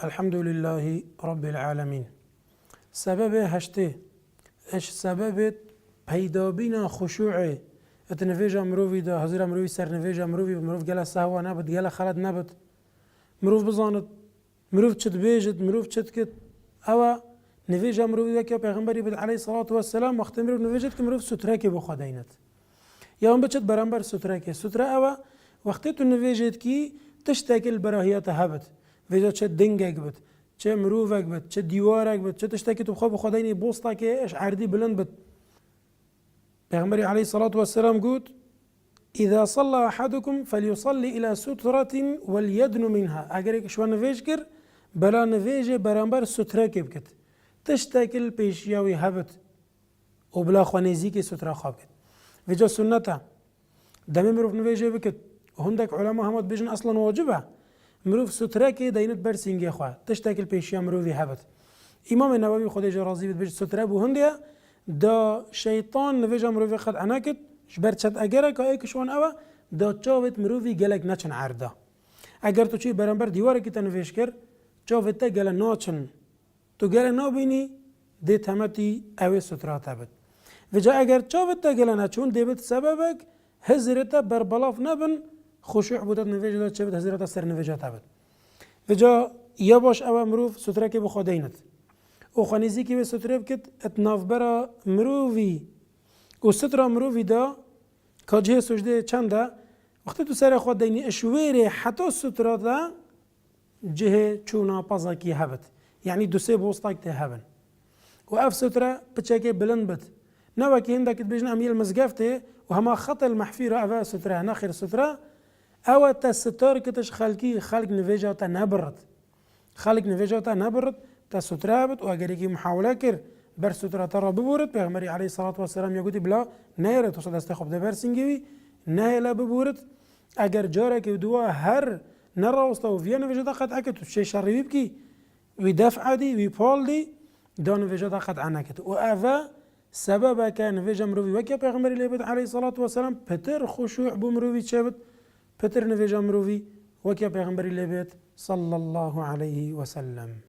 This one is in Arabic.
الحمد لله رب العالمين. سبب هشته اش سبب پیدا بینا خشوع اتنفیج مروی دا حضور مروی سر نفیج مروی مروف گله سهوا نبود گله خلد نبود مروف بزاند مروف چت بیجد مروف چت کت او نفیج مروی وکی پیغمبری بود علیه الصلاة والسلام وقت مروف نفیجد که مروف ستره که بخداینت یا هم بچت برانبر ستره که ستره او وقتی تو نفیجد کی تشتکل براهیات هبت ویجا چه دنگک بود چه مروفک بود چه دیوارک بود چه تشتکی تو خواب خداینی بوستا که اش عردی بلند بود. پیغمبر علیه الصلاة والسلام قلت إذا صلى أحدكم فليصلي إلى سترة وليدن منها. اگر ایک شو نویج کر بلا نویج برانبر ستره که بکت تشتکل پیشیاوی هبت و بلا خوانیزی که ستره خواب کت ویجا سنتا دمی مروف نویج بکت هندک علماء همات بیجن اصلا واجبه مروف ستره که دینت برسینگی خواه تشتکل پیشیا مروفی هبت. امام نووی خودش راضی بود بیج ستره بو هندیا دا شیطان نویج مروفی خد عناکت برچت اگر که ایکشون اوه دا چاوت مروفی گلک نچن عرده اگر تو چی برانبر دیواره که تنویش کر چاوت تا گل ناچن تو گل نابینی دی تمتی اوه ستره تبت وجا اگر چاوت تا گل نچون دیبت سببک هزرتا بربلاف نبن خشوع بودت نویج داد چه بود هزرتا سر نویجات تبت وجا یا باش اوه مروف ستره که بخودینت او خانیزی که به ستره بکت اتناف برا مروفی و ستره مروفی دا کاجه سجده چنده وقتی تو سر خود دینی اشویره حتی ستره دا جه چونا پازاکی هبت یعنی دو سه بوستاک ته هبن و اف ستره بچه بلند بد نوا که هندک بجن امیل مزگفته و هما خط المحفی را اوه ستره ناخر ستره او تا ستار کتش خلقی خلق نویجاتا نبرد خلق نویجاتا نبرد تا ستره بد و اگر یکی محاوله کر بر ستره تا را ببورد پیغمبری علیه الصلاة والسلام یکوتی بلا نیره تو صد خوب ده برسنگیوی نیله ببورد اگر جاره که دوا هر نراوستا و ویا نویجاتا قطعه که تو شی شروی بکی وی دفع دی وی پال دی دا نویجاتا قطعه نکت و اوه سبب که نویجا مروی وکی پیغمبری لیبید علیه الصلاة والسلام پتر خشوع بو مروی چه بد پتر نویجا مروی وکی پیغمبری لیبید صلی الله علیه وسلم.